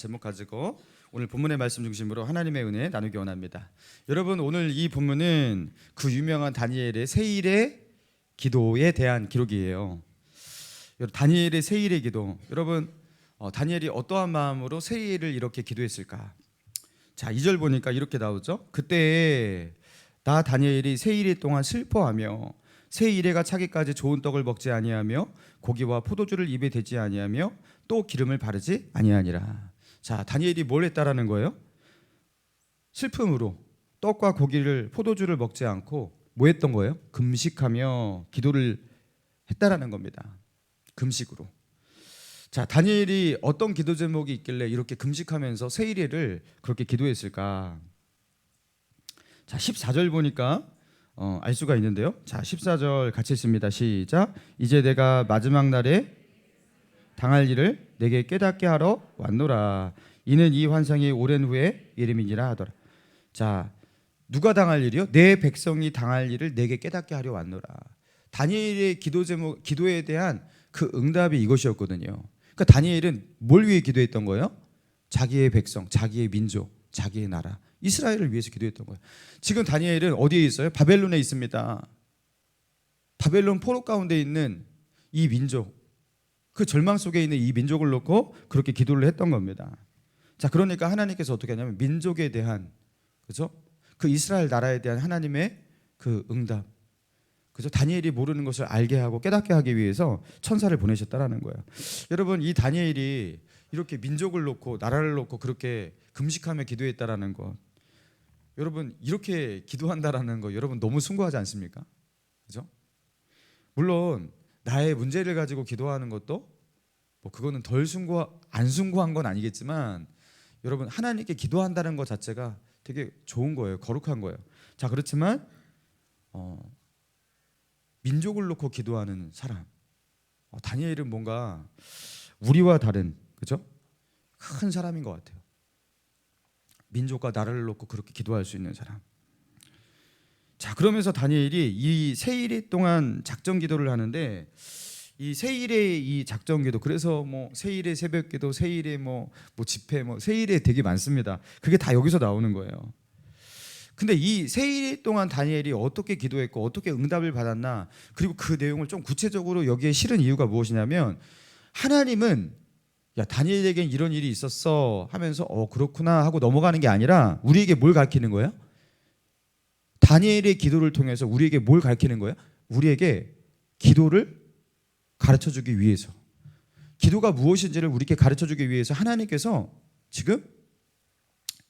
제목 가지고 오늘 본문의 말씀 중심으로 하나님의 은혜 나누기 원합니다. 여러분, 오늘 이 본문은 그 유명한 다니엘의 세일의 기도에 대한 기록이에요. 다니엘의 세일의 기도. 여러분, 다니엘이 어떠한 마음으로 세일을 이렇게 기도했을까? 자, 2절 보니까 이렇게 나오죠. 그때 나 다니엘이 세일일 동안 슬퍼하며 새 이래가 차기까지 좋은 떡을 먹지 아니하며 고기와 포도주를 입에 대지 아니하며 또 기름을 바르지 아니하니라. 자, 다니엘이 뭘 했다라는 거예요? 슬픔으로 떡과 고기를 포도주를 먹지 않고 뭐 했던 거예요? 금식하며 기도를 했다라는 겁니다. 금식으로. 자, 다니엘이 어떤 기도 제목이 있길래 이렇게 금식하면서 세일을 그렇게 기도했을까? 자, 14절 보니까 알 수가 있는데요. 자, 14절 같이 읽습니다. 시작. 이제 내가 마지막 날에 당할 일을 내게 깨닫게 하러 왔노라. 이는 이 환상이 오랜 후에 이름이니라 하더라. 자, 누가 당할 일이요? 내 백성이 당할 일을 내게 깨닫게 하려 왔노라. 다니엘의 기도 제목, 기도에 대한 그 응답이 이것이었거든요. 그러니까 다니엘은 뭘 위해 기도했던 거예요? 자기의 백성, 자기의 민족, 자기의 나라, 이스라엘을 위해서 기도했던 거예요. 지금 다니엘은 어디에 있어요? 바벨론에 있습니다. 바벨론 포로 가운데 있는 이 민족, 그 절망 속에 있는 이 민족을 놓고 그렇게 기도를 했던 겁니다. 자, 그러니까 하나님께서 어떻게 하냐면 민족에 대한, 그죠? 그 이스라엘 나라에 대한 하나님의 그 응답, 그죠? 다니엘이 모르는 것을 알게 하고 깨닫게 하기 위해서 천사를 보내셨다라는 거예요. 여러분, 이 다니엘이 이렇게 민족을 놓고 나라를 놓고 그렇게 금식하며 기도했다라는 것, 여러분 이렇게 기도한다라는 거 여러분 너무 숭고하지 않습니까? 그죠? 물론 나의 문제를 가지고 기도하는 것도 뭐 그거는 안 숭고한 건 아니겠지만 여러분 하나님께 기도한다는 것 자체가 되게 좋은 거예요. 거룩한 거예요. 자, 그렇지만 민족을 놓고 기도하는 사람, 다니엘은 뭔가 우리와 다른, 그죠? 큰 사람인 것 같아요. 민족과 나라를 놓고 그렇게 기도할 수 있는 사람. 자, 그러면서 다니엘이 이 세일일 동안 작전 기도를 하는데, 이 세일의 이 작전 기도, 그래서 뭐 세일의 새벽 기도, 세일의 뭐 집회, 뭐 세일에 되게 많습니다. 그게 다 여기서 나오는 거예요. 근데 이 세일 동안 다니엘이 어떻게 기도했고 어떻게 응답을 받았나, 그리고 그 내용을 좀 구체적으로 여기에 실은 이유가 무엇이냐면, 하나님은 야, 다니엘에겐 이런 일이 있었어 하면서 그렇구나 하고 넘어가는 게 아니라 우리에게 뭘 가르치는 거예요? 다니엘의 기도를 통해서 우리에게 뭘 가르치는 거예요? 우리에게 기도를 가르쳐주기 위해서, 기도가 무엇인지를 우리에게 가르쳐주기 위해서 하나님께서 지금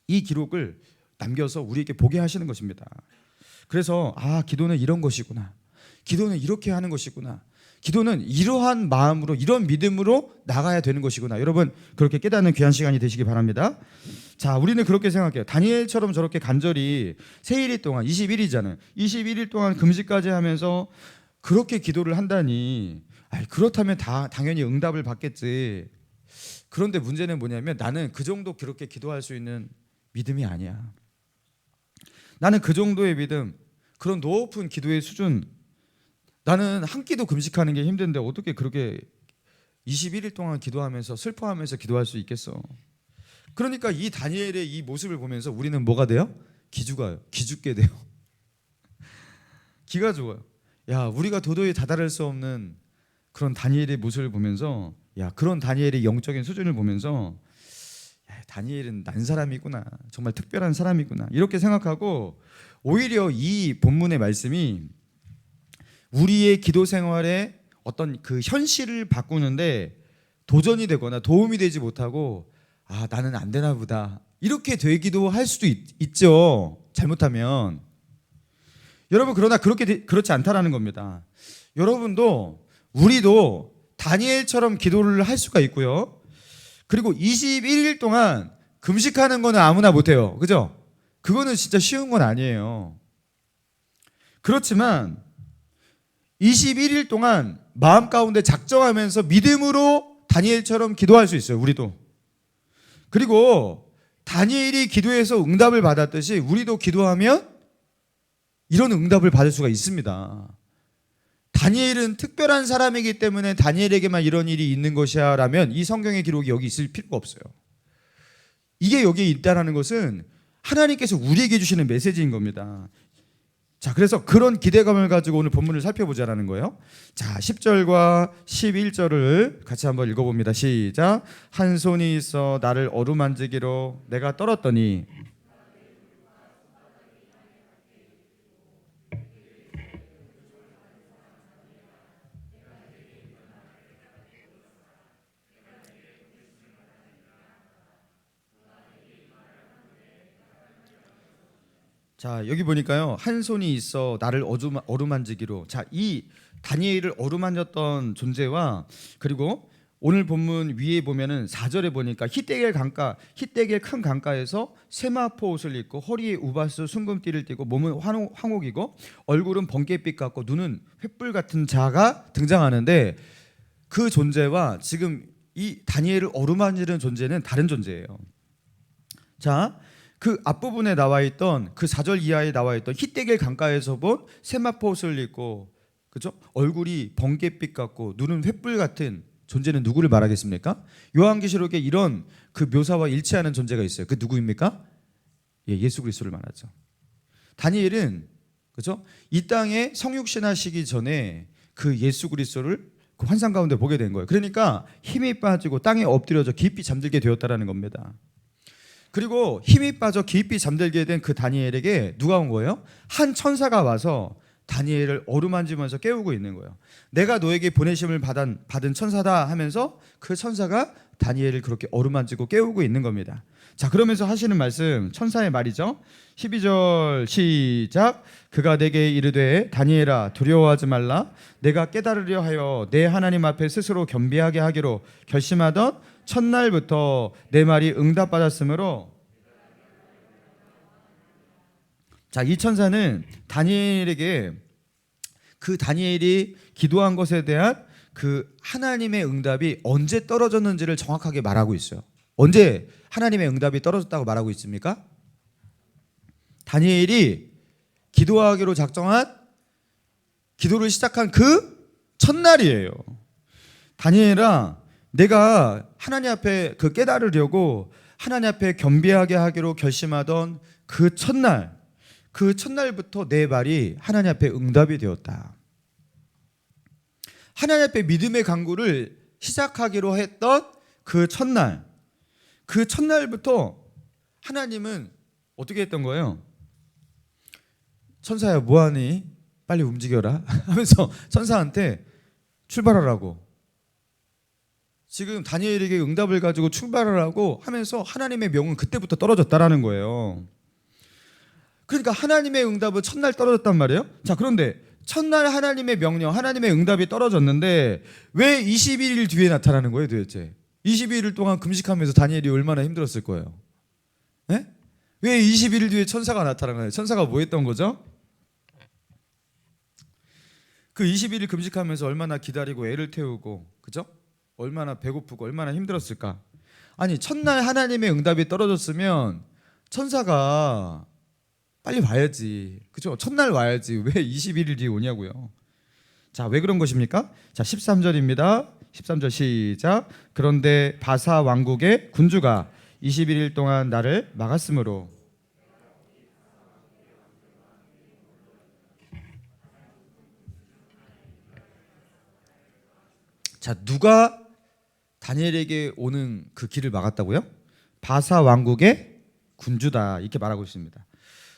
이 기록을 남겨서 우리에게 보게 하시는 것입니다. 그래서 기도는 이런 것이구나, 기도는 이렇게 하는 것이구나, 기도는 이러한 마음으로 이런 믿음으로 나가야 되는 것이구나, 여러분 그렇게 깨닫는 귀한 시간이 되시기 바랍니다. 자, 우리는 그렇게 생각해요. 다니엘처럼 저렇게 간절히 세일일 동안 21일이잖아요. 21일 동안 금식까지 하면서 그렇게 기도를 한다니, 그렇다면 당연히 응답을 받겠지. 그런데 문제는 뭐냐면 나는 그 정도 그렇게 기도할 수 있는 믿음이 아니야. 나는 그 정도의 믿음, 그런 높은 기도의 수준, 나는 한 끼도 금식하는 게 힘든데 어떻게 그렇게 21일 동안 기도하면서 슬퍼하면서 기도할 수 있겠어? 그러니까 이 다니엘의 이 모습을 보면서 우리는 뭐가 돼요? 기죽게 돼요. 기가 죽어요. 야, 우리가 도저히 다다를 수 없는 그런 다니엘의 모습을 보면서, 그런 다니엘의 영적인 수준을 보면서, 다니엘은 난 사람이구나, 정말 특별한 사람이구나, 이렇게 생각하고, 오히려 이 본문의 말씀이 우리의 기도 생활에 어떤 그 현실을 바꾸는데 도전이 되거나 도움이 되지 못하고, 나는 안 되나 보다, 이렇게 되기도 할 수도 있죠, 잘못하면. 여러분, 그러나 그렇지 않다라는 겁니다. 여러분도, 우리도 다니엘처럼 기도를 할 수가 있고요. 그리고 21일 동안 금식하는 거는 아무나 못해요, 그죠? 그거는 진짜 쉬운 건 아니에요. 그렇지만 21일 동안 마음 가운데 작정하면서 믿음으로 다니엘처럼 기도할 수 있어요, 우리도. 그리고 다니엘이 기도해서 응답을 받았듯이 우리도 기도하면 이런 응답을 받을 수가 있습니다. 다니엘은 특별한 사람이기 때문에 다니엘에게만 이런 일이 있는 것이야 라면 이 성경의 기록이 여기 있을 필요가 없어요. 이게 여기에 있다라는 것은 하나님께서 우리에게 주시는 메시지인 겁니다. 자, 그래서 그런 기대감을 가지고 오늘 본문을 살펴보자라는 거예요. 자, 10절과 11절을 같이 한번 읽어봅니다. 시작. 한 손이 있어 나를 어루만지기로 내가 떨었더니. 자, 여기 보니까요, 한 손이 있어 나를 어루만지기로. 자, 이 다니엘을 어루만졌던 존재와, 그리고 오늘 본문 위에 보면은 4절에 보니까 히데겔 큰 강가에서 세마포 옷을 입고 허리에 우바스 순금띠를 띠고 몸은 황옥이고 얼굴은 번갯빛 같고 눈은 횃불 같은 자가 등장하는데, 그 존재와 지금 이 다니엘을 어루만지는 존재는 다른 존재예요. 자, 그 앞부분에 나와 있던 그 4절 이하에 나와 있던 히데겔 강가에서 본 세마포 옷을 입고, 그죠? 얼굴이 번갯빛 같고 눈은 횃불 같은 존재는 누구를 말하겠습니까? 요한계시록에 이런 그 묘사와 일치하는 존재가 있어요. 그 누구입니까? 예, 예수 그리스도를 말하죠. 다니엘은, 그죠? 이 땅에 성육신하시기 전에 그 예수 그리스도를 그 환상 가운데 보게 된 거예요. 그러니까 힘이 빠지고 땅에 엎드려져 깊이 잠들게 되었다라는 겁니다. 그리고 힘이 빠져 깊이 잠들게 된 그 다니엘에게 누가 온 거예요? 한 천사가 와서 다니엘을 어루만지면서 깨우고 있는 거예요. 내가 너에게 보내심을 받은 천사다 하면서 그 천사가 다니엘을 그렇게 어루만지고 깨우고 있는 겁니다. 자, 그러면서 하시는 말씀, 천사의 말이죠. 12절 시작. 그가 내게 이르되 다니엘아 두려워하지 말라. 내가 깨달으려 하여 내 하나님 앞에 스스로 겸비하게 하기로 결심하던 첫날부터 내 말이 응답받았으므로. 자, 이 천사는 다니엘에게 그 다니엘이 기도한 것에 대한 그 하나님의 응답이 언제 떨어졌는지를 정확하게 말하고 있어요. 언제 하나님의 응답이 떨어졌다고 말하고 있습니까? 다니엘이 기도하기로 작정한 기도를 시작한 그 첫날이에요. 다니엘아, 내가 하나님 앞에 그 깨달으려고 하나님 앞에 겸비하게 하기로 결심하던 그 첫날부터 내 말이 하나님 앞에 응답이 되었다. 하나님 앞에 믿음의 강구를 시작하기로 했던 그 첫날부터 하나님은 어떻게 했던 거예요? 천사야 뭐하니? 빨리 움직여라 하면서 천사한테 출발하라고, 지금 다니엘에게 응답을 가지고 출발하라고 하면서 하나님의 명은 그때부터 떨어졌다라는 거예요. 그러니까 하나님의 응답은 첫날 떨어졌단 말이에요. 자, 그런데 첫날 하나님의 명령, 하나님의 응답이 떨어졌는데 왜 21일 뒤에 나타나는 거예요 도대체? 21일 동안 금식하면서 다니엘이 얼마나 힘들었을 거예요. 네? 왜 21일 뒤에 천사가 나타나나요? 천사가 뭐 했던 거죠? 그 21일 금식하면서 얼마나 기다리고 애를 태우고, 그죠? 얼마나 배고프고 얼마나 힘들었을까? 아니, 첫날 하나님의 응답이 떨어졌으면 천사가 빨리 와야지, 그죠? 첫날 와야지 왜 21일 뒤에 오냐고요. 자, 왜 그런 것입니까? 자, 13절입니다. 13절 시작. 그런데 바사 왕국의 군주가 21일 동안 나를 막았으므로. 자, 누가 다니엘에게 오는 그 길을 막았다고요? 바사 왕국의 군주다, 이렇게 말하고 있습니다.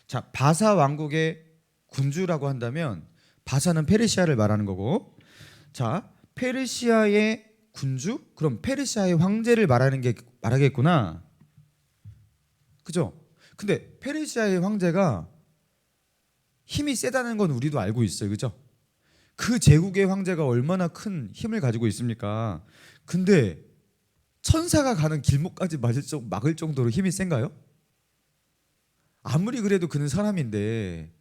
자, 바사 왕국의 군주라고 한다면 바사는 페르시아를 말하는 거고, 자, 페르시아의 군주? 그럼 페르시아의 황제를 말하겠구나, 그죠? 근데 페르시아의 황제가 힘이 세다는 건 우리도 알고 있어요, 그죠? 그 제국의 황제가 얼마나 큰 힘을 가지고 있습니까? 근데 천사가 가는 길목까지 막을 정도로 힘이 센가요? 아무리 그래도 그는 사람인데,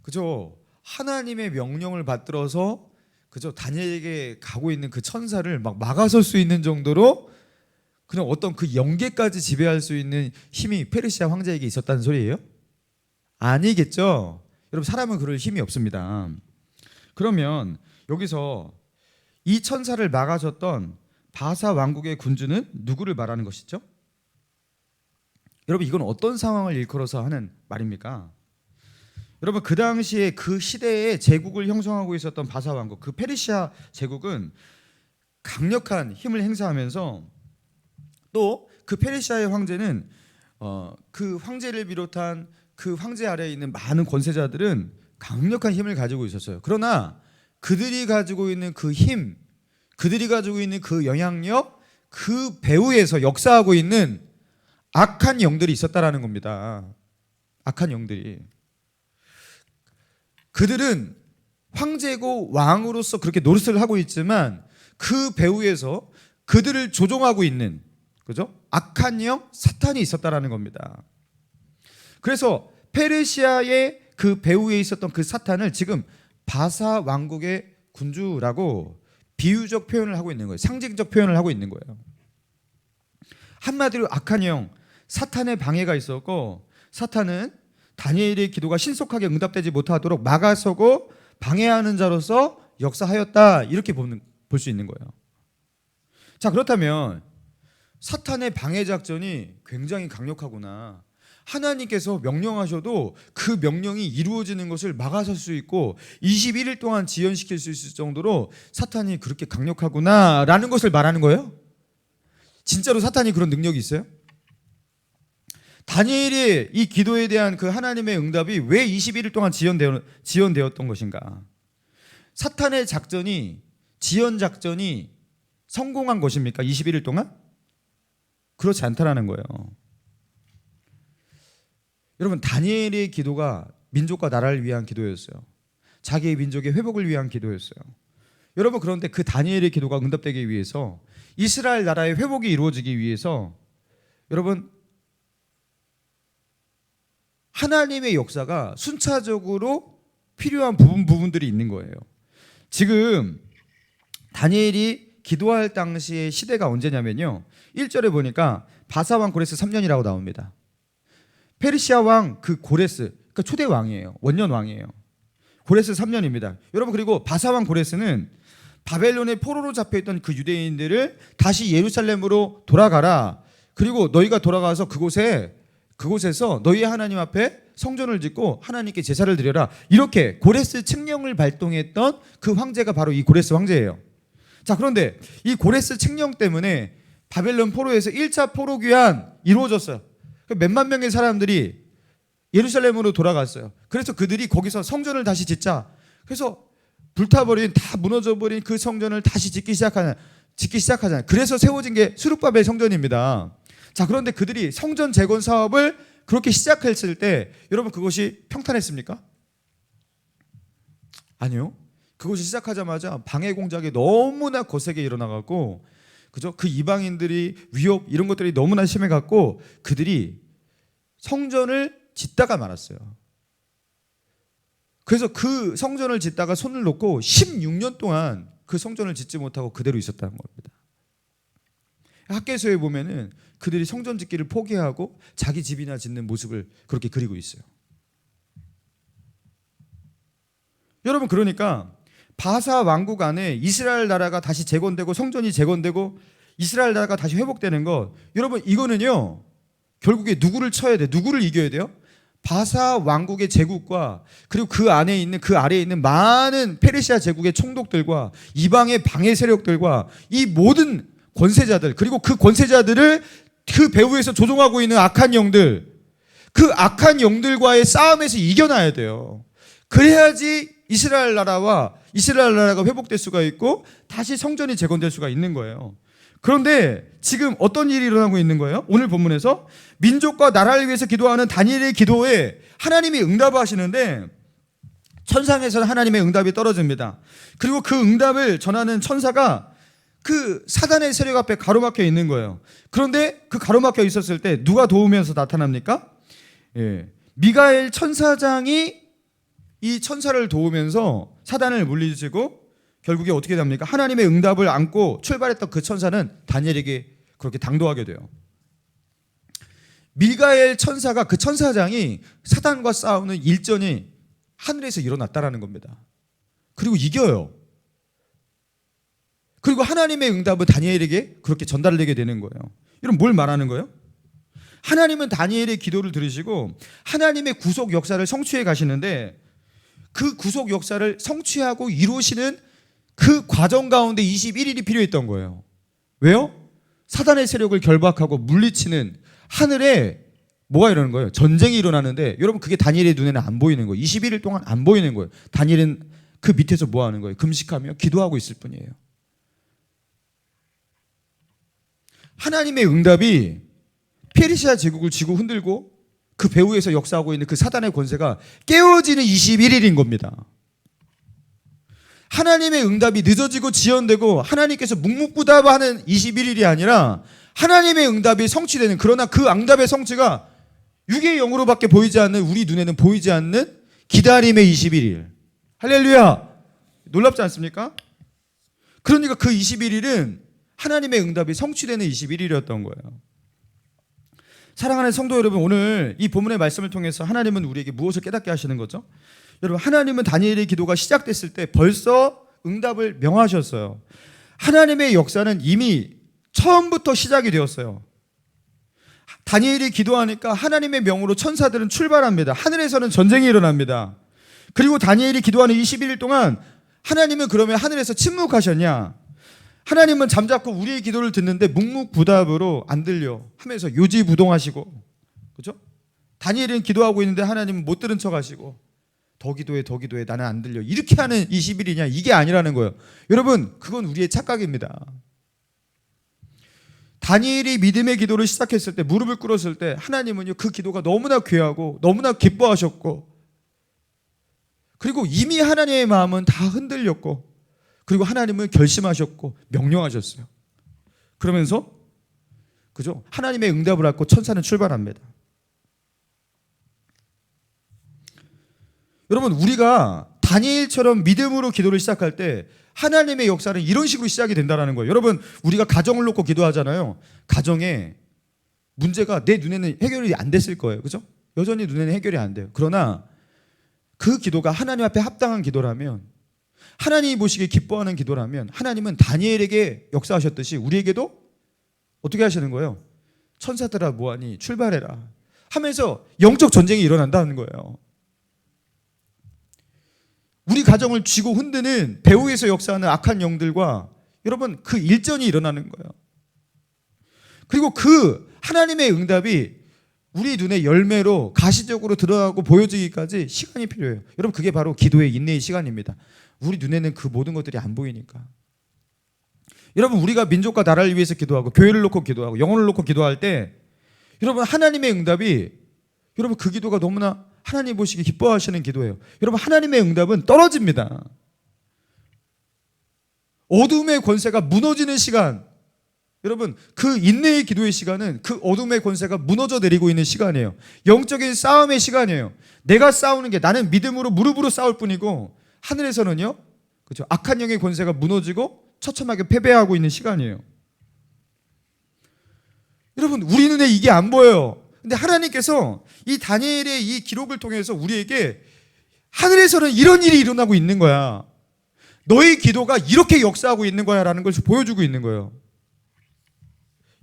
그죠? 하나님의 명령을 받들어서, 그죠? 다니엘에게 가고 있는 그 천사를 막 막아설 수 있는 정도로 그냥 어떤 그 영계까지 지배할 수 있는 힘이 페르시아 황제에게 있었다는 소리예요? 아니겠죠? 여러분, 사람은 그럴 힘이 없습니다. 그러면 여기서 이 천사를 막아줬던 바사 왕국의 군주는 누구를 말하는 것이죠? 여러분 이건 어떤 상황을 일컬어서 하는 말입니까? 여러분 그 당시에 그 시대에 제국을 형성하고 있었던 바사 왕국, 그 페르시아 제국은 강력한 힘을 행사하면서 또 그 페르시아의 황제는 그 황제를 비롯한 그 황제 아래에 있는 많은 권세자들은 강력한 힘을 가지고 있었어요. 그러나 그들이 가지고 있는 그 힘, 그들이 가지고 있는 그 영향력, 그 배후에서 역사하고 있는 악한 영들이 있었다라는 겁니다. 악한 영들이. 그들은 황제고 왕으로서 그렇게 노릇을 하고 있지만 그 배후에서 그들을 조종하고 있는, 그죠? 악한 영 사탄이 있었다라는 겁니다. 그래서 페르시아의 그 배후에 있었던 그 사탄을 지금 바사 왕국의 군주라고 비유적 표현을 하고 있는 거예요. 상징적 표현을 하고 있는 거예요. 한마디로 악한 영, 사탄의 방해가 있었고, 사탄은 다니엘의 기도가 신속하게 응답되지 못하도록 막아서고 방해하는 자로서 역사하였다, 이렇게 볼 수 있는 거예요. 자, 그렇다면 사탄의 방해 작전이 굉장히 강력하구나. 하나님께서 명령하셔도 그 명령이 이루어지는 것을 막아설 수 있고 21일 동안 지연시킬 수 있을 정도로 사탄이 그렇게 강력하구나라는 것을 말하는 거예요. 진짜로 사탄이 그런 능력이 있어요? 다니엘의 이 기도에 대한 그 하나님의 응답이 왜 21일 동안 지연되었던 것인가? 사탄의 작전이, 지연 작전이 성공한 것입니까? 21일 동안? 그렇지 않다라는 거예요. 여러분, 다니엘의 기도가 민족과 나라를 위한 기도였어요. 자기의 민족의 회복을 위한 기도였어요. 여러분, 그런데 그 다니엘의 기도가 응답되기 위해서, 이스라엘 나라의 회복이 이루어지기 위해서, 여러분, 하나님의 역사가 순차적으로 필요한 부분들이 있는 거예요. 지금 다니엘이 기도할 당시의 시대가 언제냐면요, 1절에 보니까 바사왕 고레스 3년이라고 나옵니다. 페르시아 왕 그 고레스, 그러니까 초대 왕이에요. 원년 왕이에요. 고레스 3년입니다. 여러분, 그리고 바사왕 고레스는 바벨론의 포로로 잡혀있던 그 유대인들을 다시 예루살렘으로 돌아가라, 그리고 너희가 돌아가서 그곳에서 너희 하나님 앞에 성전을 짓고 하나님께 제사를 드려라, 이렇게 고레스 칙령을 발동했던 그 황제가 바로 이 고레스 황제예요. 자, 그런데 이 고레스 칙령 때문에 바벨론 포로에서 1차 포로 귀환 이루어졌어요. 몇만 명의 사람들이 예루살렘으로 돌아갔어요. 그래서 그들이 거기서 성전을 다시 짓자, 그래서 불타버린, 다 무너져버린 그 성전을 다시 짓기 시작하잖아요. 그래서 세워진 게 스룹바벨 성전입니다. 자, 그런데 그들이 성전 재건 사업을 그렇게 시작했을 때 여러분, 그것이 평탄했습니까? 아니요. 그것이 시작하자마자 방해 공작이 너무나 거세게 일어나갖고, 그죠? 그 이방인들이 위협 이런 것들이 너무나 심해갖고 그들이 성전을 짓다가 말았어요. 그래서 그 성전을 짓다가 손을 놓고 16년 동안 그 성전을 짓지 못하고 그대로 있었다는 겁니다. 학개서에 보면은 그들이 성전 짓기를 포기하고 자기 집이나 짓는 모습을 그렇게 그리고 있어요. 여러분, 그러니까 바사 왕국 안에 이스라엘 나라가 다시 재건되고 성전이 재건되고 이스라엘 나라가 다시 회복되는 것, 여러분, 이거는요 결국에 누구를 쳐야 돼? 누구를 이겨야 돼요? 바사 왕국의 제국과 그리고 그 안에 있는, 그 아래에 있는 많은 페르시아 제국의 총독들과 이방의 방해 세력들과 이 모든 권세자들, 그리고 그 권세자들을 그 배후에서 조종하고 있는 악한 영들, 그 악한 영들과의 싸움에서 이겨놔야 돼요. 그래야지 이스라엘 나라가 회복될 수가 있고 다시 성전이 재건될 수가 있는 거예요. 그런데 지금 어떤 일이 일어나고 있는 거예요? 오늘 본문에서 민족과 나라를 위해서 기도하는 다니엘의 기도에 하나님이 응답을 하시는데 천상에서는 하나님의 응답이 떨어집니다. 그리고 그 응답을 전하는 천사가 그 사단의 세력 앞에 가로막혀 있는 거예요. 그런데 그 가로막혀 있었을 때 누가 도우면서 나타납니까? 미가엘 천사장이 이 천사를 도우면서 사단을 물리치고 결국에 어떻게 됩니까? 하나님의 응답을 안고 출발했던 그 천사는 다니엘에게 그렇게 당도하게 돼요. 미가엘 천사가, 그 천사장이 사단과 싸우는 일전이 하늘에서 일어났다라는 겁니다. 그리고 이겨요. 그리고 하나님의 응답은 다니엘에게 그렇게 전달되게 되는 거예요. 이런 뭘 말하는 거예요? 하나님은 다니엘의 기도를 들으시고 하나님의 구속 역사를 성취해 가시는데, 그 구속 역사를 성취하고 이루시는 그 과정 가운데 21일이 필요했던 거예요. 왜요? 사단의 세력을 결박하고 물리치는 하늘에 뭐가 일어나는 거예요? 전쟁이 일어나는데, 여러분 그게 다니엘의 눈에는 안 보이는 거예요. 21일 동안 안 보이는 거예요. 다니엘은 그 밑에서 뭐 하는 거예요? 금식하며 기도하고 있을 뿐이에요. 하나님의 응답이 페르시아 제국을 쥐고 흔들고 그 배후에서 역사하고 있는 그 사단의 권세가 깨어지는 21일인 겁니다. 하나님의 응답이 늦어지고 지연되고 하나님께서 묵묵부답하는 21일이 아니라 하나님의 응답이 성취되는, 그러나 그 응답의 성취가 육의 영으로밖에 보이지 않는, 우리 눈에는 보이지 않는 기다림의 21일. 할렐루야! 놀랍지 않습니까? 그러니까 그 21일은 하나님의 응답이 성취되는 21일이었던 거예요. 사랑하는 성도 여러분, 오늘 이 본문의 말씀을 통해서 하나님은 우리에게 무엇을 깨닫게 하시는 거죠? 여러분, 하나님은 다니엘의 기도가 시작됐을 때 벌써 응답을 명하셨어요. 하나님의 역사는 이미 처음부터 시작이 되었어요. 다니엘이 기도하니까 하나님의 명으로 천사들은 출발합니다. 하늘에서는 전쟁이 일어납니다. 그리고 다니엘이 기도하는 21일 동안 하나님은 그러면 하늘에서 침묵하셨냐? 하나님은 잠자코 우리의 기도를 듣는데 묵묵부답으로 안 들려 하면서 요지부동하시고, 그죠? 다니엘은 기도하고 있는데 하나님은 못 들은 척 하시고, 더 기도해 나는 안 들려, 이렇게 하는 20일이냐? 이게 아니라는 거예요. 여러분, 그건 우리의 착각입니다. 다니엘이 믿음의 기도를 시작했을 때, 무릎을 꿇었을 때 하나님은요 그 기도가 너무나 귀하고 너무나 기뻐하셨고, 그리고 이미 하나님의 마음은 다 흔들렸고, 그리고 하나님은 결심하셨고 명령하셨어요. 그러면서 그죠? 하나님의 응답을 받고 천사는 출발합니다. 여러분, 우리가 다니엘처럼 믿음으로 기도를 시작할 때 하나님의 역사는 이런 식으로 시작이 된다는 거예요. 여러분, 우리가 가정을 놓고 기도하잖아요. 가정에 문제가 내 눈에는 해결이 안 됐을 거예요. 그죠? 여전히 눈에는 해결이 안 돼요. 그러나 그 기도가 하나님 앞에 합당한 기도라면, 하나님이 보시기에 기뻐하는 기도라면, 하나님은 다니엘에게 역사하셨듯이 우리에게도 어떻게 하시는 거예요? 천사들아 뭐하니 출발해라 하면서 영적 전쟁이 일어난다는 거예요. 우리 가정을 쥐고 흔드는 배후에서 역사하는 악한 영들과 여러분 그 일전이 일어나는 거예요. 그리고 그 하나님의 응답이 우리 눈에 열매로 가시적으로 드러나고 보여지기까지 시간이 필요해요. 여러분, 그게 바로 기도의 인내의 시간입니다. 우리 눈에는 그 모든 것들이 안 보이니까. 여러분, 우리가 민족과 나라를 위해서 기도하고 교회를 놓고 기도하고 영혼을 놓고 기도할 때, 여러분 하나님의 응답이, 여러분 그 기도가 너무나 하나님 보시기 기뻐하시는 기도예요. 여러분, 하나님의 응답은 떨어집니다. 어둠의 권세가 무너지는 시간, 여러분 그 인내의 기도의 시간은 그 어둠의 권세가 무너져 내리고 있는 시간이에요. 영적인 싸움의 시간이에요. 내가 싸우는 게, 나는 믿음으로 무릎으로 싸울 뿐이고, 하늘에서는요, 그렇죠, 악한 영의 권세가 무너지고 처참하게 패배하고 있는 시간이에요. 여러분, 우리 눈에 이게 안 보여요. 근데 하나님께서 이 다니엘의 이 기록을 통해서 우리에게 하늘에서는 이런 일이 일어나고 있는 거야, 너의 기도가 이렇게 역사하고 있는 거야 라는 걸 보여주고 있는 거예요.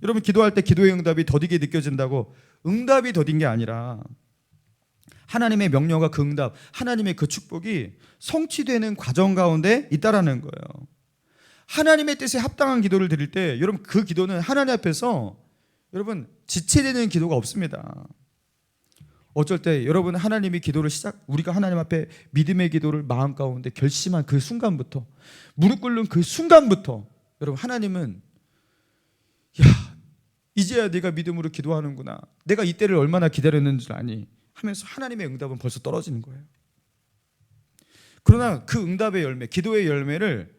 여러분, 기도할 때 기도의 응답이 더디게 느껴진다고 응답이 더딘 게 아니라 하나님의 명령과 그 응답, 하나님의 그 축복이 성취되는 과정 가운데 있다라는 거예요. 하나님의 뜻에 합당한 기도를 드릴 때 여러분, 그 기도는 하나님 앞에서 여러분 지체되는 기도가 없습니다. 어쩔 때 여러분 하나님이 기도를 우리가 하나님 앞에 믿음의 기도를 마음 가운데 결심한 그 순간부터, 무릎 꿇는 그 순간부터 여러분 하나님은, 야, 이제야 네가 믿음으로 기도하는구나, 내가 이때를 얼마나 기다렸는 줄 아니 하면서 하나님의 응답은 벌써 떨어지는 거예요. 그러나 그 응답의 열매, 기도의 열매를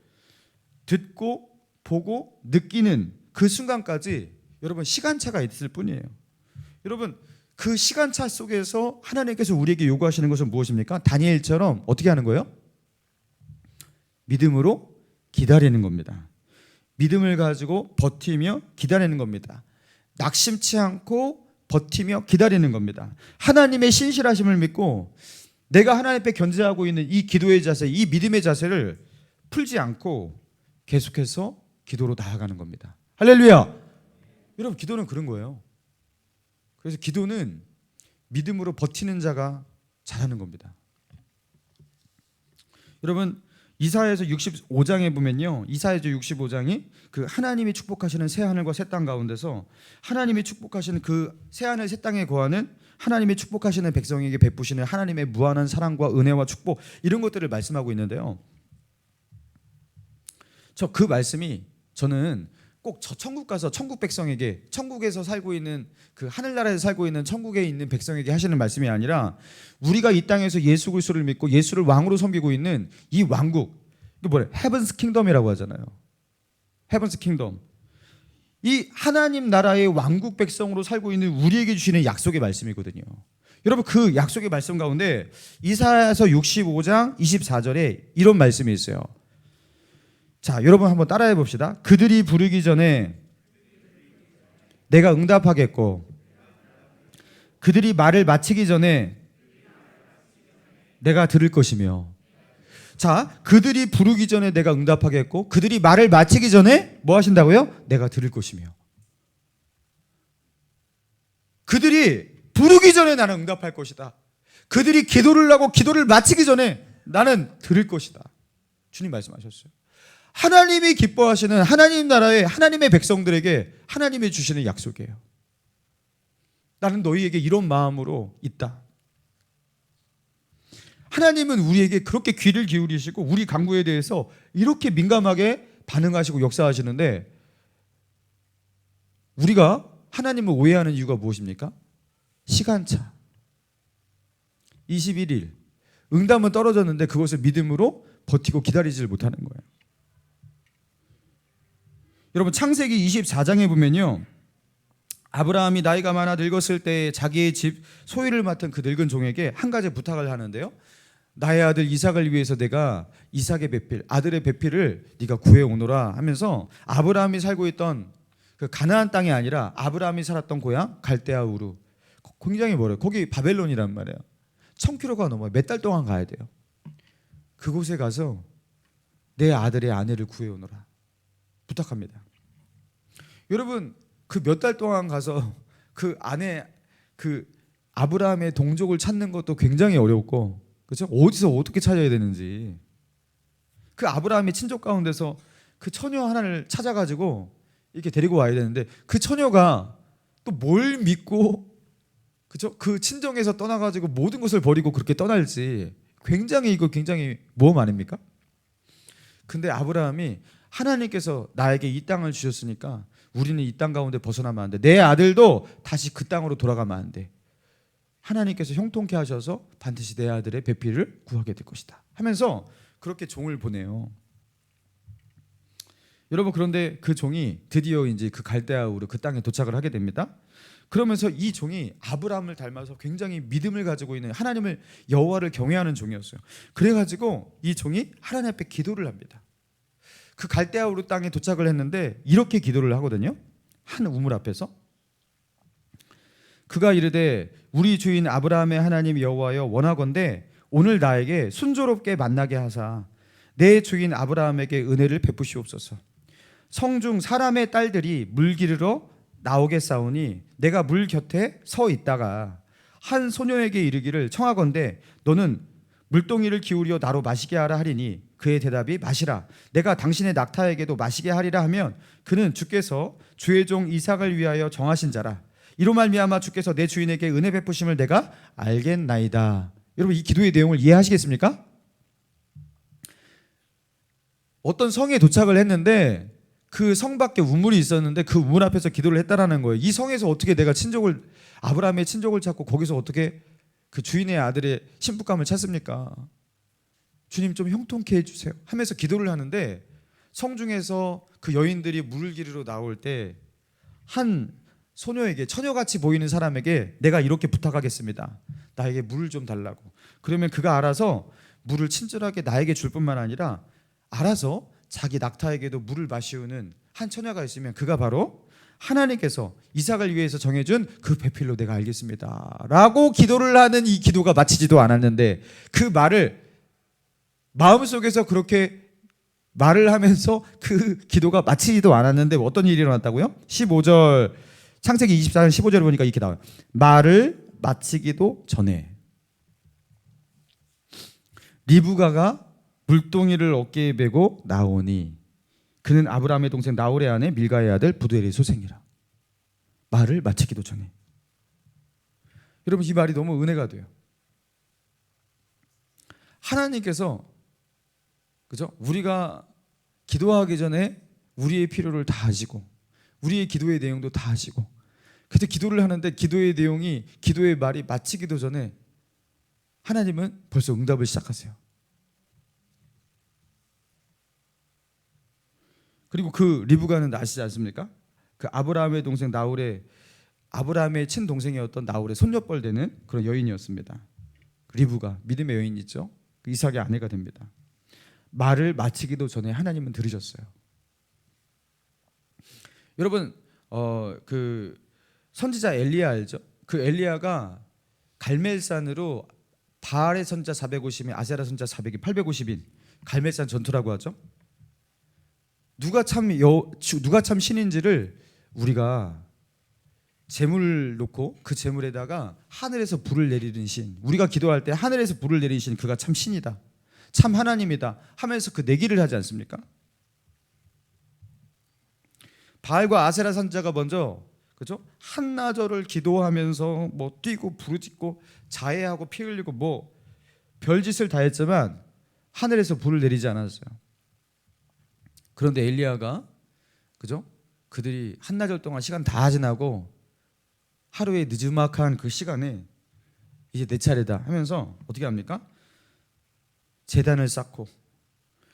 듣고 보고 느끼는 그 순간까지 여러분 시간차가 있을 뿐이에요. 여러분, 그 시간차 속에서 하나님께서 우리에게 요구하시는 것은 무엇입니까? 다니엘처럼 어떻게 하는 거예요? 믿음으로 기다리는 겁니다. 믿음을 가지고 버티며 기다리는 겁니다. 낙심치 않고 버티며 기다리는 겁니다. 하나님의 신실하심을 믿고 내가 하나님 앞에 견제하고 있는 이 기도의 자세, 이 믿음의 자세를 풀지 않고 계속해서 기도로 나아가는 겁니다. 할렐루야. 여러분, 기도는 그런 거예요. 그래서 기도는 믿음으로 버티는 자가 잘하는 겁니다. 여러분 이사야서 65장에 보면요, 이사야서 65장이 그 하나님이 축복하시는 새 하늘과 새 땅 가운데서 하나님이 축복하시는 그 새 하늘 새 땅에 거하는 하나님이 축복하시는 백성에게 베푸시는 하나님의 무한한 사랑과 은혜와 축복, 이런 것들을 말씀하고 있는데요. 저 그 말씀이 저는 꼭 저 천국 가서 천국 백성에게, 천국에서 살고 있는 그 하늘나라에서 살고 있는 천국에 있는 백성에게 하시는 말씀이 아니라 우리가 이 땅에서 예수 그리스도를 믿고 예수를 왕으로 섬기고 있는 이 왕국, 이게 뭐래? 헤븐스 킹덤이라고 하잖아요. 헤븐스 킹덤. 이 하나님 나라의 왕국 백성으로 살고 있는 우리에게 주시는 약속의 말씀이거든요. 여러분 그 약속의 말씀 가운데 이사야서 65장 24절에 이런 말씀이 있어요. 자, 여러분 한번 따라해 봅시다. 그들이 부르기 전에 내가 응답하겠고, 그들이 말을 마치기 전에 내가 들을 것이며. 자, 그들이 부르기 전에 내가 응답하겠고, 그들이 말을 마치기 전에 뭐 하신다고요? 내가 들을 것이며. 그들이 부르기 전에 나는 응답할 것이다. 그들이 기도를 하고 기도를 마치기 전에 나는 들을 것이다. 주님 말씀하셨어요. 하나님이 기뻐하시는 하나님 나라의 하나님의 백성들에게 하나님이 주시는 약속이에요. 나는 너희에게 이런 마음으로 있다. 하나님은 우리에게 그렇게 귀를 기울이시고 우리 간구에 대해서 이렇게 민감하게 반응하시고 역사하시는데, 우리가 하나님을 오해하는 이유가 무엇입니까? 시간차. 21일 응답은 떨어졌는데 그것을 믿음으로 버티고 기다리지를 못하는 거예요. 여러분 창세기 24장에 보면요, 아브라함이 나이가 많아 늙었을 때 자기의 집 소유를 맡은 그 늙은 종에게 한 가지 부탁을 하는데요. 나의 아들 이삭을 위해서 내가 이삭의 배필, 아들의 배필을 네가 구해오노라 하면서, 아브라함이 살고 있던 그 가나안 땅이 아니라 아브라함이 살았던 고향 갈대아 우르, 굉장히 멀어요. 거기 바벨론이란 말이에요. 1000km가 넘어요. 몇 달 동안 가야 돼요. 그곳에 가서 내 아들의 아내를 구해오노라 부탁합니다. 여러분 그 몇 달 동안 가서 그 아내, 그 아브라함의 동족을 찾는 것도 굉장히 어렵고, 그렇죠? 어디서 어떻게 찾아야 되는지, 그 아브라함의 친족 가운데서 그 처녀 하나를 찾아가지고 이렇게 데리고 와야 되는데, 그 처녀가 또 뭘 믿고, 그렇죠? 그 친정에서 떠나가지고 모든 것을 버리고 그렇게 떠날지, 굉장히 모험 아닙니까? 근데 아브라함이 하나님께서 나에게 이 땅을 주셨으니까 우리는 이 땅 가운데 벗어나면 안 돼. 내 아들도 다시 그 땅으로 돌아가면 안 돼. 하나님께서 형통케 하셔서 반드시 내 아들의 배필을 구하게 될 것이다 하면서 그렇게 종을 보내요. 여러분 그런데 그 종이 드디어 이제 그 갈대아 우르 그 땅에 도착을 하게 됩니다. 그러면서 이 종이 아브라함을 닮아서 굉장히 믿음을 가지고 있는, 하나님을, 여호와를 경외하는 종이었어요. 그래가지고 이 종이 하나님 앞에 기도를 합니다. 그 갈대아 우르 땅에 도착을 했는데 이렇게 기도를 하거든요. 한 우물 앞에서 그가 이르되 우리 주인 아브라함의 하나님 여호와여, 원하건대 오늘 나에게 순조롭게 만나게 하사 내 주인 아브라함에게 은혜를 베푸시옵소서. 성중 사람의 딸들이 물 기르러 나오겠사오니 내가 물 곁에 서 있다가 한 소녀에게 이르기를 청하건대 너는 물동이를 기울여 나로 마시게 하라 하리니 그의 대답이 마시라, 내가 당신의 낙타에게도 마시게 하리라 하면 그는 주께서 주의 종 이삭을 위하여 정하신 자라. 이로 말미암아 주께서 내 주인에게 은혜 베푸심을 내가 알겠나이다. 여러분 이 기도의 내용을 이해하시겠습니까? 어떤 성에 도착을 했는데 그 성 밖에 우물이 있었는데 그 우물 앞에서 기도를 했다라는 거예요. 이 성에서 어떻게 내가 아브라함의 친족을 찾고 거기서 어떻게 그 주인의 아들의 신부감을 찾습니까? 주님 좀 형통케 해주세요 하면서 기도를 하는데, 성중에서 그 여인들이 물을 기르러 나올 때 한 소녀에게, 처녀같이 보이는 사람에게 내가 이렇게 부탁하겠습니다. 나에게 물을 좀 달라고. 그러면 그가 알아서 물을 친절하게 나에게 줄 뿐만 아니라 알아서 자기 낙타에게도 물을 마시우는 한 처녀가 있으면 그가 바로 하나님께서 이삭을 위해서 정해준 그 배필로 내가 알겠습니다 라고 기도를 하는, 이 기도가 마치지도 않았는데 그 말을 마음속에서 그렇게 말을 하면서 그 기도가 마치지도 않았는데 어떤 일이 일어났다고요? 15절 창세기 24장 15절에 보니까 이렇게 나와요. 말을 마치기도 전에 리브가가 물동이를 어깨에 베고 나오니 그는 아브라함의 동생 나홀의 아내 밀가의 아들 부두엘의 소생이라. 말을 마치기도 전에. 여러분 이 말이 너무 은혜가 돼요. 하나님께서 그죠? 우리가 기도하기 전에 우리의 필요를 다 아시고 우리의 기도의 내용도 다 아시고 그때 기도를 하는데 기도의 내용이 기도의 말이 마치기도 전에 하나님은 벌써 응답을 시작하세요. 그리고 그 리브가는 아시지 않습니까? 그 아브라함의 동생 나홀의 아브라함의 친동생이었던 나홀의 손녀뻘 되는 그런 여인이었습니다. 리브가 믿음의 여인 있죠? 그 이삭의 아내가 됩니다. 말을 마치기도 전에 하나님은 들으셨어요. 여러분 그 선지자 엘리야 알죠? 그 엘리야가 갈멜산으로 바알의 선자 450인 아세라 선자 400인 850인 갈멜산 전투라고 하죠. 누가 참 신인지를 우리가 재물 놓고 그 재물에다가 하늘에서 불을 내리는 신, 우리가 기도할 때 하늘에서 불을 내리는 신, 그가 참 신이다, 참 하나님이다 하면서 그 내기를 하지 않습니까? 바알과 아세라 선자가 먼저 그죠? 한나절을 기도하면서 뭐 뛰고 부르짖고 자해하고 피 흘리고 뭐 별짓을 다 했지만 하늘에서 불을 내리지 않았어요. 그런데 엘리야가 그죠? 그들이 한나절 동안 시간 다 지나고 하루의 느즈막한 그 시간에 이제 내 차례다 하면서 어떻게 합니까? 제단을 쌓고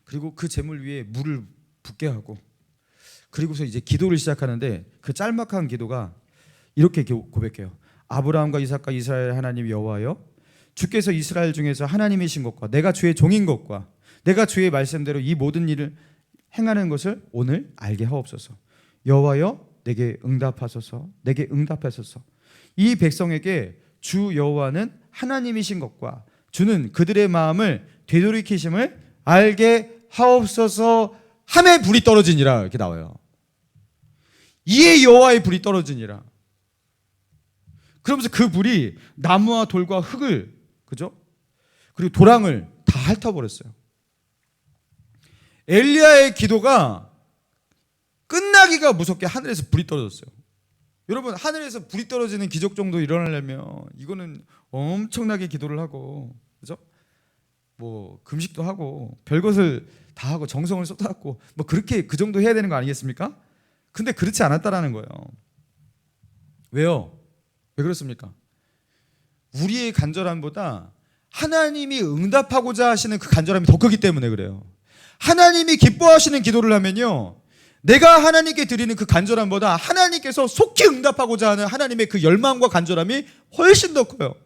그리고 그 제물 위에 물을 붓게 하고 그리고서 이제 기도를 시작하는데 그 짤막한 기도가 이렇게 고백해요. 아브라함과 이삭과 이스라엘 하나님 여호와여, 주께서 이스라엘 중에서 하나님이신 것과 내가 주의 종인 것과 내가 주의 말씀대로 이 모든 일을 행하는 것을 오늘 알게 하옵소서. 여호와여, 내게 응답하소서. 내게 응답하소서. 이 백성에게 주 여호와는 하나님이신 것과 주는 그들의 마음을 되돌이키심을 알게 하옵소서 함에 불이 떨어지니라 이렇게 나와요. 이에 여호와의 불이 떨어지니라. 그러면서 그 불이 나무와 돌과 흙을 그죠? 그리고 도랑을 다 핥아버렸어요. 엘리야의 기도가 끝나기가 무섭게 하늘에서 불이 떨어졌어요. 여러분 하늘에서 불이 떨어지는 기적 정도 일어나려면 이거는 엄청나게 기도를 하고 그죠? 뭐 금식도 하고 별것을 다 하고 정성을 쏟았고 뭐 그렇게 그 정도 해야 되는 거 아니겠습니까? 근데 그렇지 않았다라는 거예요. 왜요? 왜 그렇습니까? 우리의 간절함보다 하나님이 응답하고자 하시는 그 간절함이 더 크기 때문에 그래요. 하나님이 기뻐하시는 기도를 하면요, 내가 하나님께 드리는 그 간절함보다 하나님께서 속히 응답하고자 하는 하나님의 그 열망과 간절함이 훨씬 더 커요.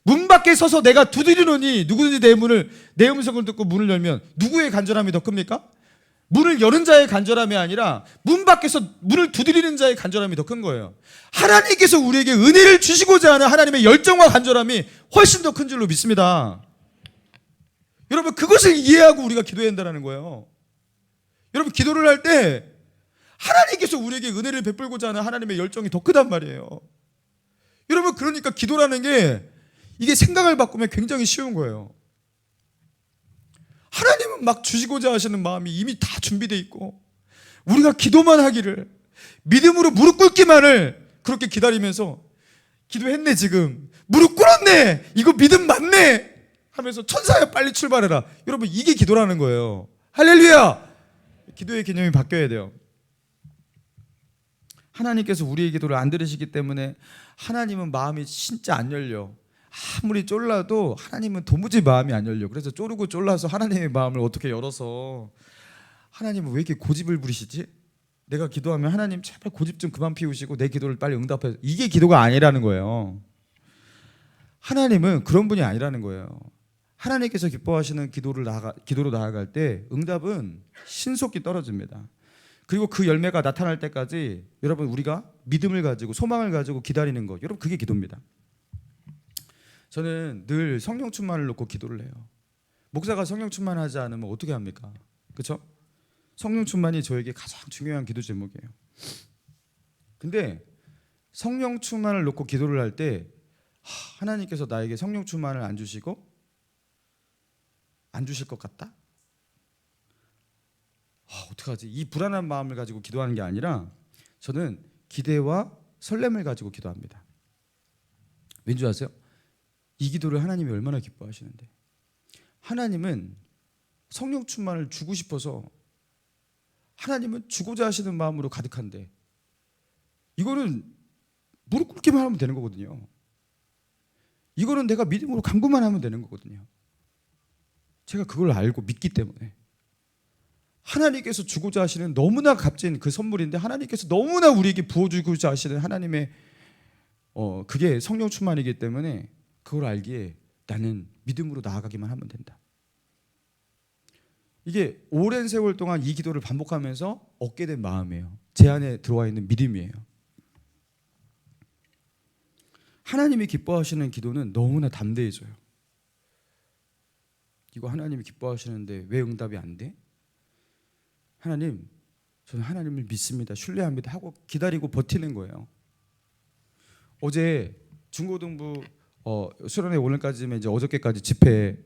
문 밖에 서서 내가 두드리노니 누구든지 내 음성을 듣고 문을 열면 누구의 간절함이 더 큽니까? 문을 여는 자의 간절함이 아니라 문 밖에서 문을 두드리는 자의 간절함이 더 큰 거예요. 하나님께서 우리에게 은혜를 주시고자 하는 하나님의 열정과 간절함이 훨씬 더 큰 줄로 믿습니다. 여러분 그것을 이해하고 우리가 기도해야 한다는 거예요. 여러분 기도를 할 때 하나님께서 우리에게 은혜를 베풀고자 하는 하나님의 열정이 더 크단 말이에요. 여러분 그러니까 기도라는 게 이게 생각을 바꾸면 굉장히 쉬운 거예요. 하나님은 막 주시고자 하시는 마음이 이미 다 준비되어 있고 우리가 기도만 하기를 믿음으로 무릎 꿇기만을 그렇게 기다리면서 기도했네 지금 무릎 꿇었네 이거 믿음 맞네 하면서 천사야 빨리 출발해라. 여러분 이게 기도라는 거예요. 할렐루야. 기도의 개념이 바뀌어야 돼요. 하나님께서 우리의 기도를 안 들으시기 때문에 하나님은 마음이 진짜 안 열려. 아무리 쫄라도 하나님은 도무지 마음이 안 열려. 그래서 쪼르고 쫄라서 하나님의 마음을 어떻게 열어서 하나님은 왜 이렇게 고집을 부리시지? 내가 기도하면 하나님 제발 고집 좀 그만 피우시고 내 기도를 빨리 응답해. 이게 기도가 아니라는 거예요. 하나님은 그런 분이 아니라는 거예요. 하나님께서 기뻐하시는 기도로 나아갈 때 응답은 신속히 떨어집니다. 그리고 그 열매가 나타날 때까지 여러분 우리가 믿음을 가지고 소망을 가지고 기다리는 것, 여러분 그게 기도입니다. 저는 늘 성령 충만을 놓고 기도를 해요. 목사가 성령 충만하지 않으면 어떻게 합니까? 그렇죠? 성령 충만이 저에게 가장 중요한 기도 제목이에요. 근데 성령 충만을 놓고 기도를 할 때 하나님께서 나에게 성령 충만을 안 주시고 안 주실 것 같다? 어떡하지? 이 불안한 마음을 가지고 기도하는 게 아니라 저는 기대와 설렘을 가지고 기도합니다. 왠지 아세요? 이 기도를 하나님이 얼마나 기뻐하시는데, 하나님은 성령 충만을 주고 싶어서 하나님은 주고자 하시는 마음으로 가득한데, 이거는 무릎 꿇기만 하면 되는 거거든요. 이거는 내가 믿음으로 간구만 하면 되는 거거든요. 제가 그걸 알고 믿기 때문에 하나님께서 주고자 하시는 너무나 값진 그 선물인데, 하나님께서 너무나 우리에게 부어주고자 하시는 하나님의 그게 성령 충만이기 때문에 그걸 알기에 나는 믿음으로 나아가기만 하면 된다. 이게 오랜 세월 동안 이 기도를 반복하면서 얻게 된 마음이에요. 제 안에 들어와 있는 믿음이에요. 하나님이 기뻐하시는 기도는 너무나 담대해져요. 이거 하나님이 기뻐하시는데 왜 응답이 안 돼? 하나님, 저는 하나님을 믿습니다, 신뢰합니다 하고 기다리고 버티는 거예요. 어제 중고등부 수련회 오늘까지면 이제 어저께까지 집회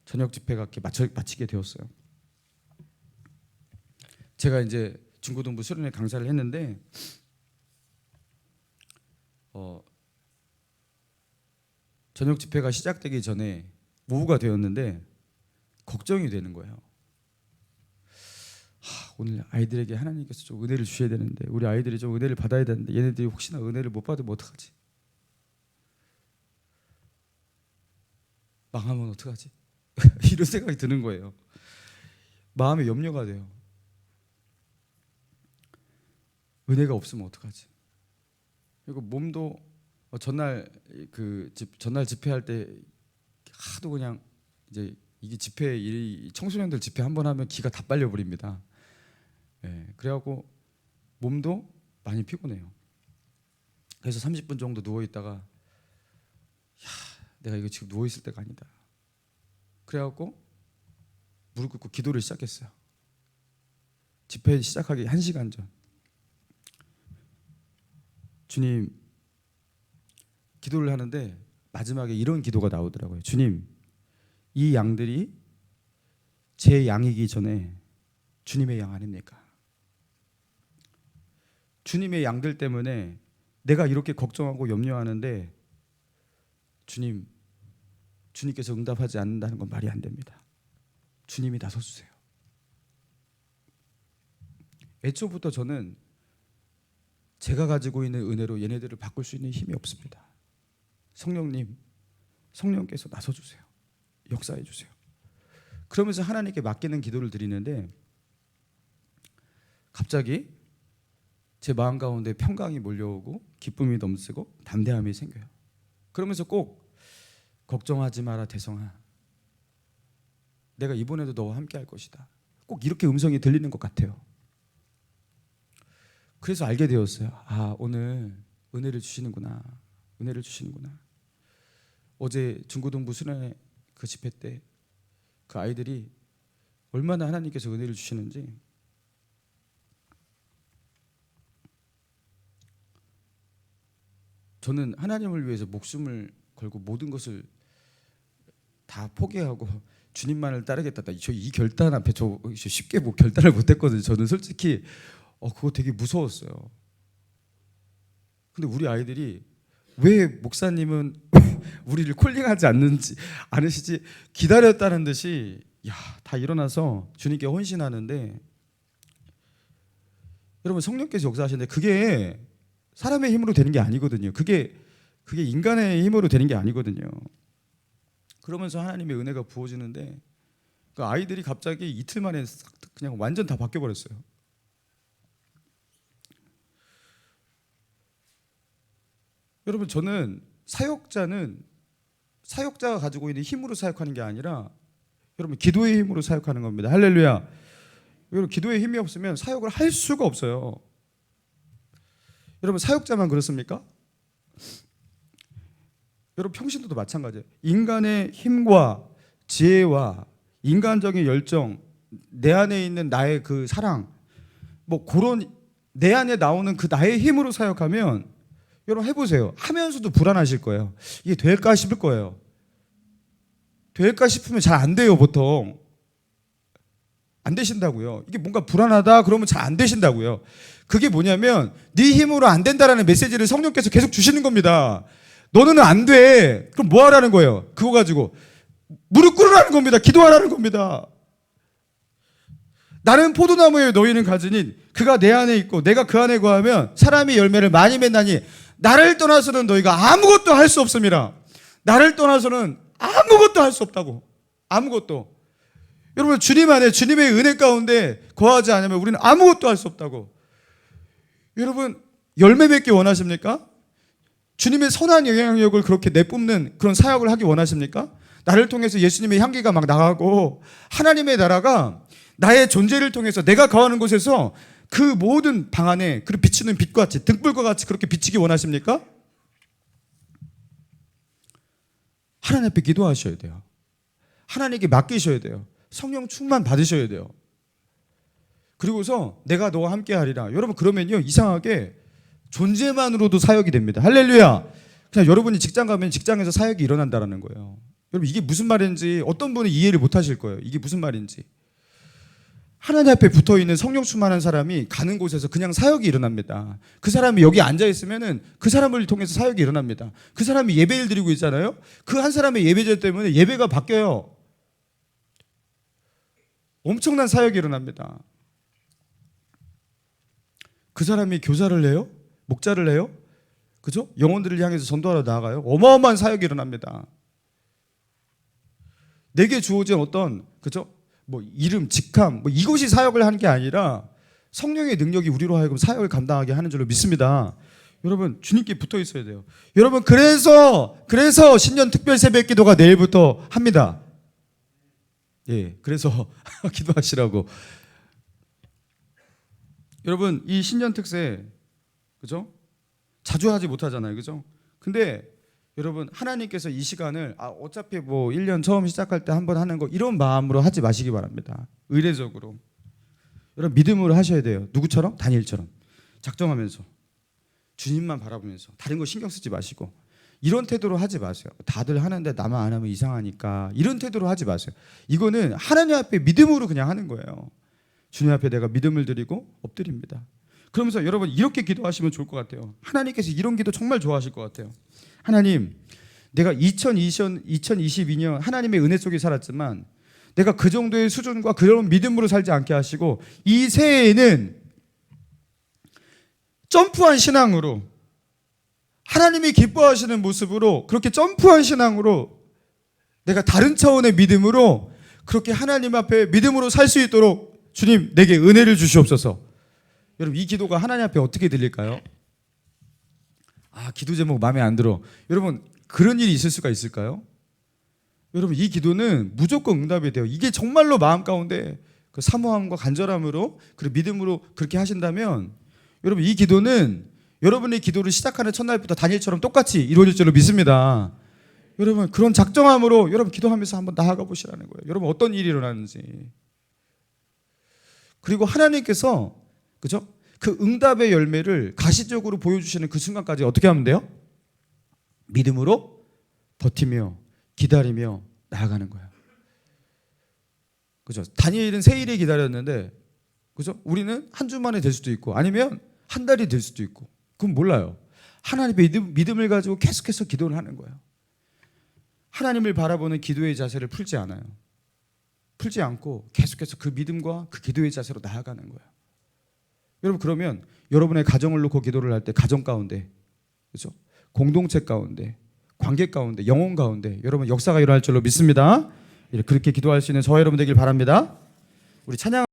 저녁 집회가 이렇게 마치게 되었어요. 제가 이제 중고등부 수련회 강사를 했는데 저녁 집회가 시작되기 전에 오후가 되었는데 걱정이 되는 거예요. 오늘 아이들에게 하나님께서 좀 은혜를 주셔야 되는데, 우리 아이들이 좀 은혜를 받아야 되는데 얘네들이 혹시나 은혜를 못 받으면 어떡하지? 망하면 어떡하지? 이런 생각이 드는 거예요. 마음에 염려가 돼요. 은혜가 없으면 어떡하지? 그리고 몸도 전날 집회할 때 하도 그냥 이제 이게 청소년들 집회 한번 하면 기가 다 빨려 버립니다. 그래갖고 몸도 많이 피곤해요. 그래서 30분 정도 누워 있다가 내가 이거 지금 누워 있을 때가 아니다. 그래갖고 무릎 꿇고 기도를 시작했어요. 집회 시작하기 1시간 전. 주님, 기도를 하는데 마지막에 이런 기도가 나오더라고요. 주님, 이 양들이 제 양이기 전에 주님의 양 아닙니까? 주님의 양들 때문에 내가 이렇게 걱정하고 염려하는데 주님께서 응답하지 않는다는 건 말이 안 됩니다. 주님이 나서주세요. 애초부터 저는 제가 가지고 있는 은혜로 얘네들을 바꿀 수 있는 힘이 없습니다. 성령께서 나서주세요. 역사해 주세요. 그러면서 하나님께 맡기는 기도를 드리는데 갑자기 제 마음 가운데 평강이 몰려오고 기쁨이 넘치고 담대함이 생겨요. 그러면서 꼭 걱정하지 마라 대성아, 내가 이번에도 너와 함께 할 것이다, 꼭 이렇게 음성이 들리는 것 같아요. 그래서 알게 되었어요. 오늘 은혜를 주시는구나. 어제 중고등부 수련회 그 집회 때 그 아이들이 얼마나 하나님께서 은혜를 주시는지, 저는 하나님을 위해서 목숨을 걸고 모든 것을 다 포기하고 주님만을 따르겠다. 저 이 결단 앞에 저 쉽게 결단을 못했거든요. 저는 솔직히 그거 되게 무서웠어요. 근데 우리 아이들이 왜 목사님은 우리를 콜링하지 않으시지 기다렸다는 듯이 다 일어나서 주님께 헌신하는데, 여러분 성령께서 역사하시는데 그게 사람의 힘으로 되는 게 아니거든요. 그게 인간의 힘으로 되는 게 아니거든요. 그러면서 하나님의 은혜가 부어지는데 그 아이들이 갑자기 이틀 만에 그냥 완전 다 바뀌어버렸어요. 여러분, 저는 사역자가 가지고 있는 힘으로 사역하는 게 아니라 여러분 기도의 힘으로 사역하는 겁니다. 할렐루야. 여러분, 기도의 힘이 없으면 사역을 할 수가 없어요. 여러분, 사역자만 그렇습니까? 여러분, 평신도도 마찬가지예요. 인간의 힘과 지혜와 인간적인 열정, 내 안에 있는 나의 그 사랑, 그런 내 안에 나오는 그 나의 힘으로 사역하면 여러분 해보세요. 하면서도 불안하실 거예요. 이게 될까 싶을 거예요. 될까 싶으면 잘 안 돼요. 보통 안 되신다고요. 이게 뭔가 불안하다 그러면 잘 안 되신다고요. 그게 뭐냐면 네 힘으로 안 된다라는 메시지를 성령께서 계속 주시는 겁니다. 너는 안 돼. 그럼 뭐 하라는 거예요? 그거 가지고 무릎 꿇으라는 겁니다. 기도하라는 겁니다. 나는 포도나무에 너희는 가지니 그가 내 안에 있고 내가 그 안에 거하면 사람이 열매를 많이 맺나니 나를 떠나서는 너희가 아무것도 할 수 없습니다. 나를 떠나서는 아무것도 할 수 없다고. 아무것도. 여러분 주님 안에 주님의 은혜 가운데 거하지 않으면 우리는 아무것도 할 수 없다고. 여러분 열매 맺기 원하십니까? 주님의 선한 영향력을 그렇게 내뿜는 그런 사역을 하기 원하십니까? 나를 통해서 예수님의 향기가 막 나가고 하나님의 나라가 나의 존재를 통해서 내가 거하는 곳에서 그 모든 방 안에 그 비치는 빛과 같이 등불과 같이 그렇게 비치기 원하십니까? 하나님 앞에 기도하셔야 돼요. 하나님께 맡기셔야 돼요. 성령 충만 받으셔야 돼요. 그리고서 내가 너와 함께 하리라. 여러분 그러면요 이상하게 존재만으로도 사역이 됩니다. 할렐루야. 그냥 여러분이 직장 가면 직장에서 사역이 일어난다는 거예요. 여러분 이게 무슨 말인지 어떤 분은 이해를 못 하실 거예요. 이게 무슨 말인지. 하나님 앞에 붙어있는 성령 충만한 사람이 가는 곳에서 그냥 사역이 일어납니다. 그 사람이 여기 앉아있으면 그 사람을 통해서 사역이 일어납니다. 그 사람이 예배를 드리고 있잖아요. 그 한 사람의 예배자 때문에 예배가 바뀌어요. 엄청난 사역이 일어납니다. 그 사람이 교사를 해요? 목자를 해요? 그죠? 영혼들을 향해서 전도하러 나아가요. 어마어마한 사역이 일어납니다. 내게 주어진 어떤 그죠? 뭐 이름, 직함 뭐 이것이 사역을 하는 게 아니라 성령의 능력이 우리로 하여금 사역을 감당하게 하는 줄로 믿습니다. 여러분 주님께 붙어 있어야 돼요. 여러분 그래서 신년 특별 새벽 기도가 내일부터 합니다. 예, 그래서 기도하시라고. 여러분 이 신년 특세 그죠? 자주 하지 못하잖아요. 그죠? 근데 여러분 하나님께서 이 시간을 어차피 뭐 1년 처음 시작할 때 한 번 하는 거 이런 마음으로 하지 마시기 바랍니다. 의례적으로. 여러분 믿음으로 하셔야 돼요. 누구처럼? 다니엘처럼. 작정하면서 주님만 바라보면서 다른 거 신경 쓰지 마시고 이런 태도로 하지 마세요. 다들 하는데 나만 안 하면 이상하니까 이런 태도로 하지 마세요. 이거는 하나님 앞에 믿음으로 그냥 하는 거예요. 주님 앞에 내가 믿음을 드리고 엎드립니다. 그러면서 여러분 이렇게 기도하시면 좋을 것 같아요. 하나님께서 이런 기도 정말 좋아하실 것 같아요. 하나님, 내가 2022년 하나님의 은혜 속에 살았지만 내가 그 정도의 수준과 그런 믿음으로 살지 않게 하시고 이 새해에는 점프한 신앙으로 하나님이 기뻐하시는 모습으로 그렇게 점프한 신앙으로 내가 다른 차원의 믿음으로 그렇게 하나님 앞에 믿음으로 살 수 있도록 주님 내게 은혜를 주시옵소서. 여러분 이 기도가 하나님 앞에 어떻게 들릴까요? 기도 제목 마음에 안 들어. 여러분 그런 일이 있을 수가 있을까요? 여러분 이 기도는 무조건 응답이 돼요. 이게 정말로 마음 가운데 그 사모함과 간절함으로 그리고 믿음으로 그렇게 하신다면 여러분 이 기도는 여러분의 기도를 시작하는 첫날부터 다니엘처럼 똑같이 이루어질 줄로 믿습니다. 여러분 그런 작정함으로 여러분 기도하면서 한번 나아가 보시라는 거예요. 여러분 어떤 일이 일어나는지. 그리고 하나님께서 그죠? 그 응답의 열매를 가시적으로 보여주시는 그 순간까지 어떻게 하면 돼요? 믿음으로 버티며 기다리며 나아가는 거예요. 그죠? 다니엘은 세 일에 기다렸는데, 그죠? 우리는 한 주 만에 될 수도 있고, 아니면 한 달이 될 수도 있고, 그건 몰라요. 하나님의 믿음을 가지고 계속해서 기도를 하는 거예요. 하나님을 바라보는 기도의 자세를 풀지 않아요. 풀지 않고 계속해서 그 믿음과 그 기도의 자세로 나아가는 거예요. 여러분 그러면 여러분의 가정을 놓고 기도를 할 때 가정 가운데, 그렇죠? 공동체 가운데, 관계 가운데, 영혼 가운데 여러분 역사가 일어날 줄로 믿습니다. 그렇게 기도할 수 있는 저와 여러분 되길 바랍니다. 우리 찬양